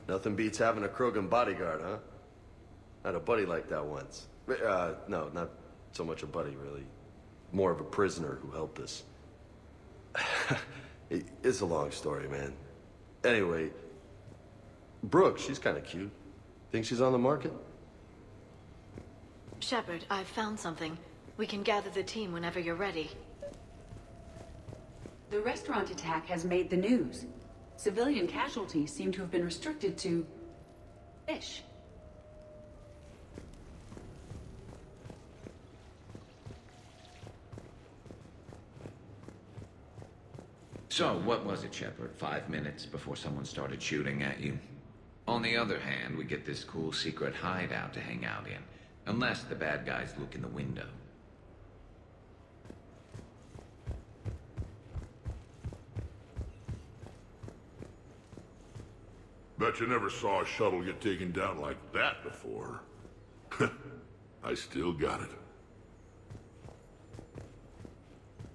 Nothing beats having a Krogan bodyguard, huh? I had a buddy like that once. No, not so much a buddy, really. More of a prisoner who helped us. It's a long story, man. Anyway, Brooke, she's kind of cute. Think she's on the market? Shepard, I've found something. We can gather the team whenever you're ready. The restaurant attack has made the news. Civilian casualties seem to have been restricted to fish. So, what was it, Shepard? 5 minutes before someone started shooting at you? On the other hand, we get this cool secret hideout to hang out in. Unless the bad guys look in the window. Bet you never saw a shuttle get taken down like that before. I still got it.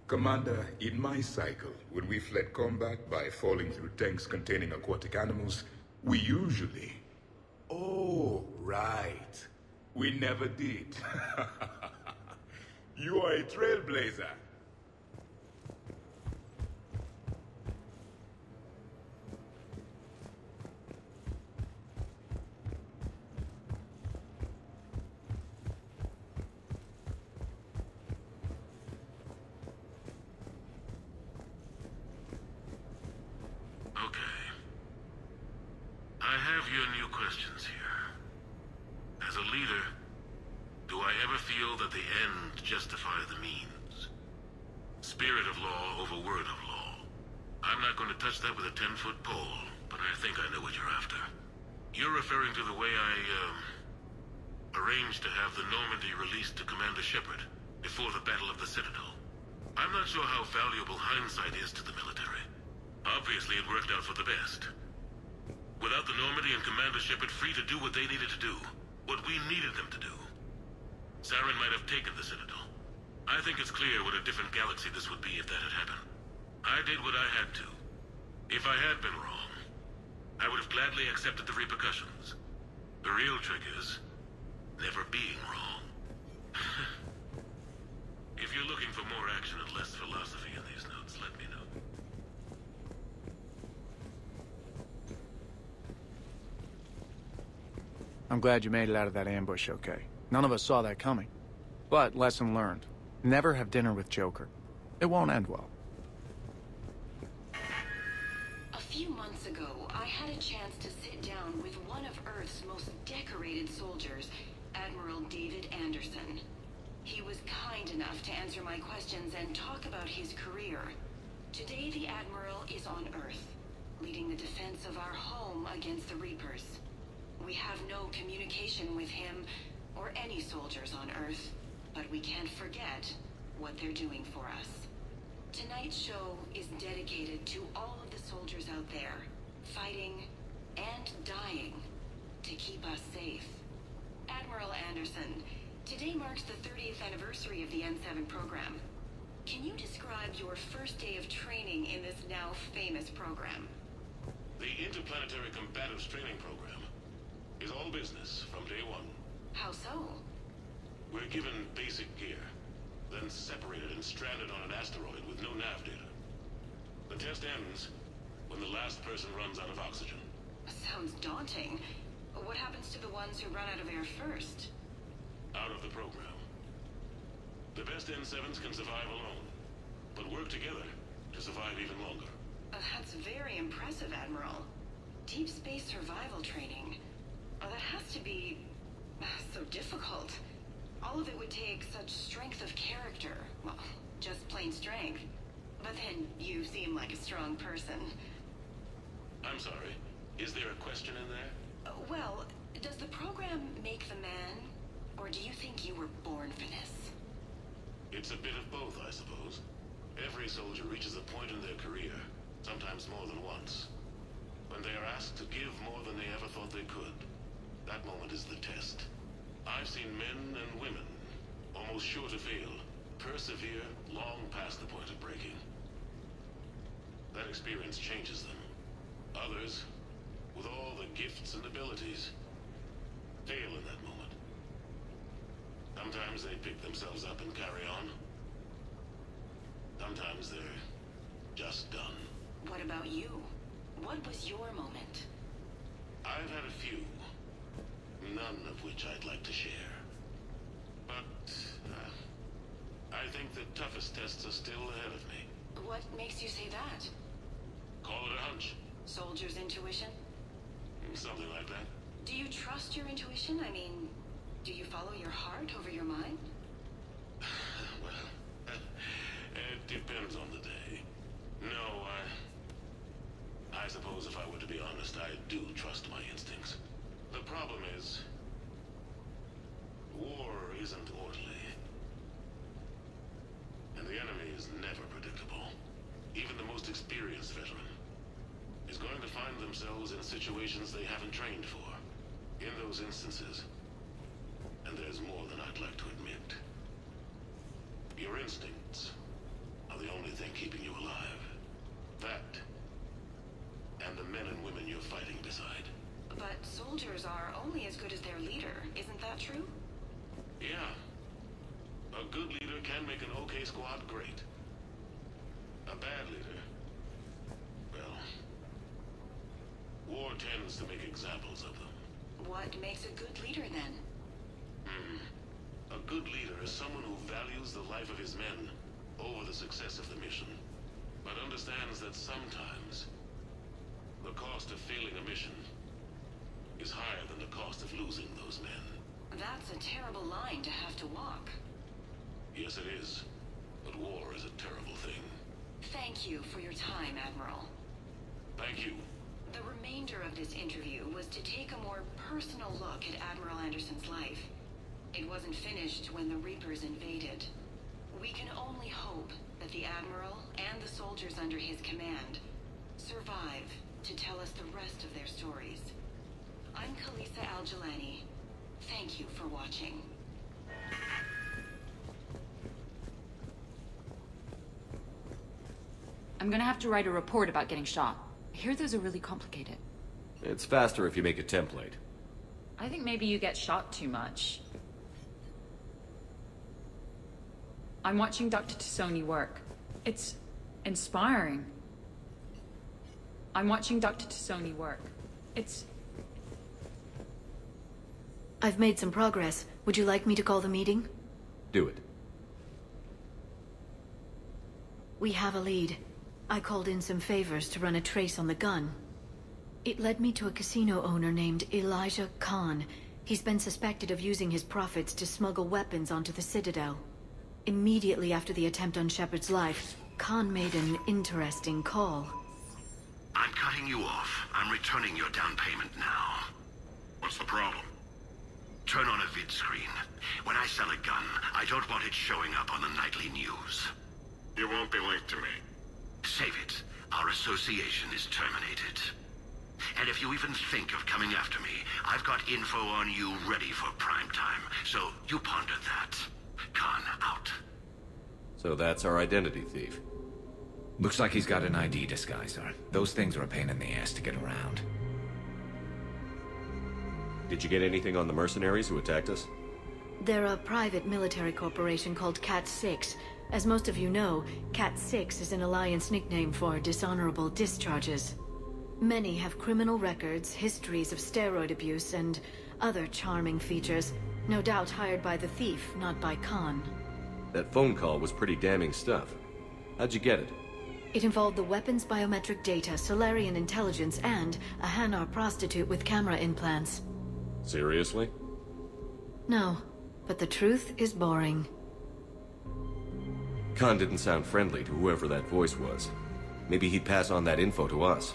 Commander, in my cycle, when we fled combat by falling through tanks containing aquatic animals, we usually... Oh, right. We never did. You are a trailblazer. I have your new questions here. As a leader, do I ever feel that the end justify the means? Spirit of law over word of law. I'm not going to touch that with a 10-foot pole, but I think I know what you're after. You're referring to the way I, arranged to have the Normandy released to Commander Shepard before the Battle of the Citadel. I'm not sure how valuable hindsight is to the military. Obviously, it worked out for the best. Without the Normandy and Commander Shepard free to do what they needed to do, what we needed them to do, Saren might have taken the Citadel. I think it's clear what a different galaxy this would be if that had happened. I did what I had to. If I had been wrong, I would have gladly accepted the repercussions. The real trick is never being wrong. If you're looking for more action and less philosophy in these notes, let me know. I'm glad you made it out of that ambush okay. None of us saw that coming. But, lesson learned. Never have dinner with Joker. It won't end well. A few months ago, I had a chance to sit down with one of Earth's most decorated soldiers, Admiral David Anderson. He was kind enough to answer my questions and talk about his career. Today, the Admiral is on Earth, leading the defense of our home against the Reapers. We have no communication with him or any soldiers on Earth, but we can't forget what they're doing for us. Tonight's show is dedicated to all of the soldiers out there, fighting and dying to keep us safe. Admiral Anderson, today marks the 30th anniversary of the N7 program. Can you describe your first day of training in this now famous program? The Interplanetary Combatives Training Program is all business from day one. How so? We're given basic gear, then separated and stranded on an asteroid with no nav data. The test ends when the last person runs out of oxygen. Sounds daunting. What happens to the ones who run out of air first? Out of the program. The best N7s can survive alone, but work together to survive even longer. That's very impressive, Admiral. Deep space survival training. That has to be so difficult. All of it would take such strength of character. Well, just plain strength. But then you seem like a strong person. I'm sorry. Is there a question in there? Well, does the program make the man? Or do you think you were born for this? It's a bit of both, I suppose. Every soldier reaches a point in their career, sometimes more than once, when they are asked to give more than they ever thought they could. That moment is the test. I've seen men and women, almost sure to fail, persevere long past the point of breaking. That experience changes them. Others with all the gifts and abilities, fail in that moment. Sometimes they pick themselves up and carry on. Sometimes they're just done. What about you? What was your moment? I've had a few, none of which I'd like to share. But I think the toughest tests are still ahead of me. What makes you say that? Call it a hunch. Soldier's intuition? Something like that. Do you trust your intuition? I mean, do you follow your heart over your mind? Well, it depends on the day. No, I suppose if I were to be honest, I do trust my instincts. The problem is, war isn't orderly. And the enemy is never predictable. Even the most experienced veteran is going to find themselves in situations they haven't trained for. In those instances, and there's more than I'd like to admit, your instincts are the only thing keeping you alive. That, and the men and women you're fighting beside. But soldiers are only as good as their leader, isn't that true? Yeah. A good leader can make an okay squad great. A bad leader, well, war tends to make examples of them. What makes a good leader, then? A good leader is someone who values the life of his men over the success of the mission, but understands that sometimes the cost of failing a mission is higher than the cost of losing those men. That's a terrible line to have to walk. Yes, it is. But war is a terrible thing. Thank you for your time, Admiral. Thank you. The remainder of this interview was to take a more personal look at Admiral Anderson's life. It wasn't finished when the Reapers invaded. We can only hope that the Admiral and the soldiers under his command survive to tell us the rest of their stories. I'm Khaleesa Al-Jilani. Thank you for watching. I'm gonna have to write a report about getting shot. I hear those are really complicated. It's faster if you make a template. I think maybe you get shot too much. I'm watching Dr. Tassoni work. It's inspiring. I'm watching Dr. Tassoni work. It's... I've made some progress. Would you like me to call the meeting? Do it. We have a lead. I called in some favors to run a trace on the gun. It led me to a casino owner named Elijah Khan. He's been suspected of using his profits to smuggle weapons onto the Citadel. Immediately after the attempt on Shepard's life, Khan made an interesting call. I'm cutting you off. I'm returning your down payment now. What's the problem? Turn on a vid screen. When I sell a gun, I don't want it showing up on the nightly news. You won't be linked to me. Save it. Our association is terminated. And if you even think of coming after me, I've got info on you ready for prime time. So you ponder that. Khan out. So that's our identity thief. Looks like he's got an ID disguiser. Those things are a pain in the ass to get around. Did you get anything on the mercenaries who attacked us? They're a private military corporation called Cat-6. As most of you know, Cat-6 is an Alliance nickname for dishonorable discharges. Many have criminal records, histories of steroid abuse, and other charming features. No doubt hired by the thief, not by Khan. That phone call was pretty damning stuff. How'd you get it? It involved the weapons biometric data, Solarian intelligence, and a Hanar prostitute with camera implants. Seriously? No, but the truth is boring. Khan didn't sound friendly to whoever that voice was. Maybe he'd pass on that info to us.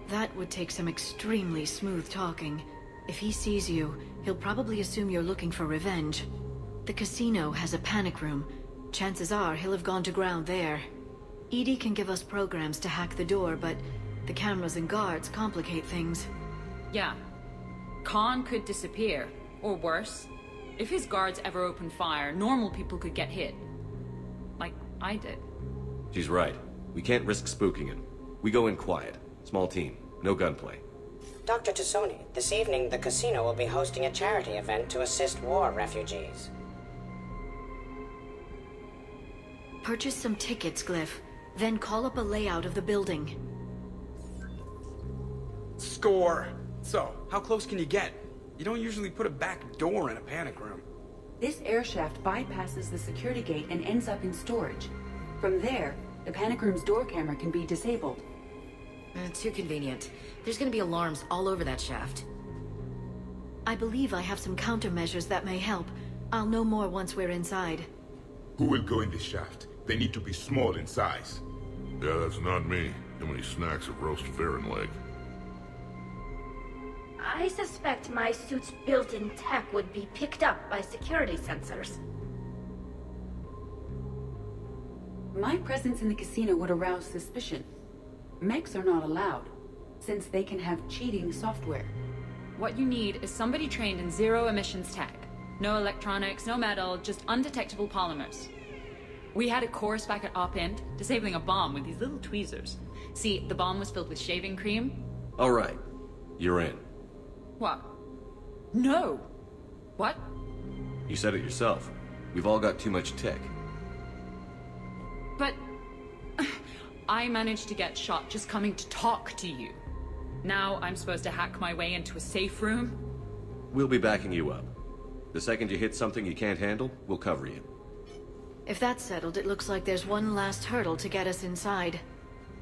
That would take some extremely smooth talking. If he sees you, he'll probably assume you're looking for revenge. The casino has a panic room. Chances are he'll have gone to ground there. EDI can give us programs to hack the door, but the cameras and guards complicate things. Yeah. Khan could disappear. Or worse. If his guards ever opened fire, normal people could get hit. Like I did. She's right. We can't risk spooking him. We go in quiet. Small team. No gunplay. Dr. Tassoni, this evening the casino will be hosting a charity event to assist war refugees. Purchase some tickets, Glyph. Then call up a layout of the building. Score! So, how close can you get? You don't usually put a back door in a panic room. This air shaft bypasses the security gate and ends up in storage. From there, the panic room's door camera can be disabled. Too convenient. There's gonna be alarms all over that shaft. I believe I have some countermeasures that may help. I'll know more once we're inside. Who will go in this shaft? They need to be small in size. Yeah, that's not me. How many snacks of roast Farron leg? I suspect my suit's built-in tech would be picked up by security sensors. My presence in the casino would arouse suspicion. Mechs are not allowed, since they can have cheating software. What you need is somebody trained in zero emissions tech. No electronics, no metal, just undetectable polymers. We had a course back at Op End, disabling a bomb with these little tweezers. See, the bomb was filled with shaving cream. All right. You're in. What? No! What? You said it yourself. We've all got too much tech. But... I managed to get shot just coming to talk to you. Now I'm supposed to hack my way into a safe room? We'll be backing you up. The second you hit something you can't handle, we'll cover you. If that's settled, it looks like there's one last hurdle to get us inside.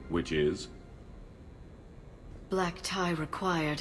Which is? Black tie required.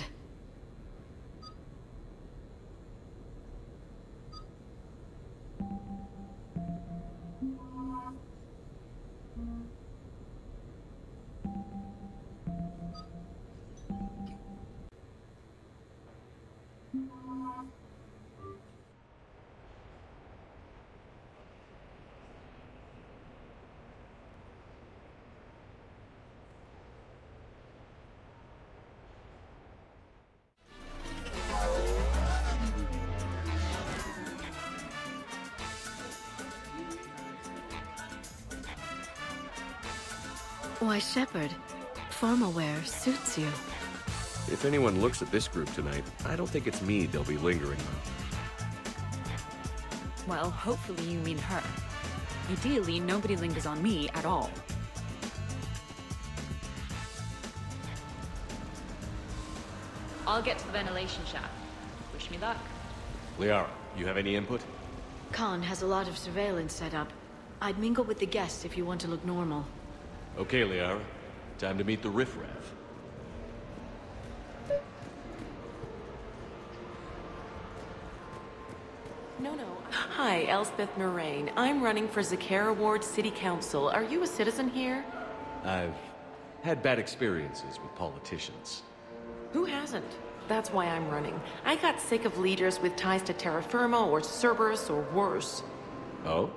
Why, Shepard, formal wear suits you. If anyone looks at this group tonight, I don't think it's me they'll be lingering on. Well, hopefully you mean her. Ideally, nobody lingers on me at all. I'll get to the ventilation shaft. Wish me luck. Liara, you have any input? Khan has a lot of surveillance set up. I'd mingle with the guests if you want to look normal. Okay, Liara. Time to meet the riffraff. No. Hi, Elspeth Moraine. I'm running for Zakara Ward City Council. Are you a citizen here? I've had bad experiences with politicians. Who hasn't? That's why I'm running. I got sick of leaders with ties to Terra Firma or Cerberus or worse. Oh?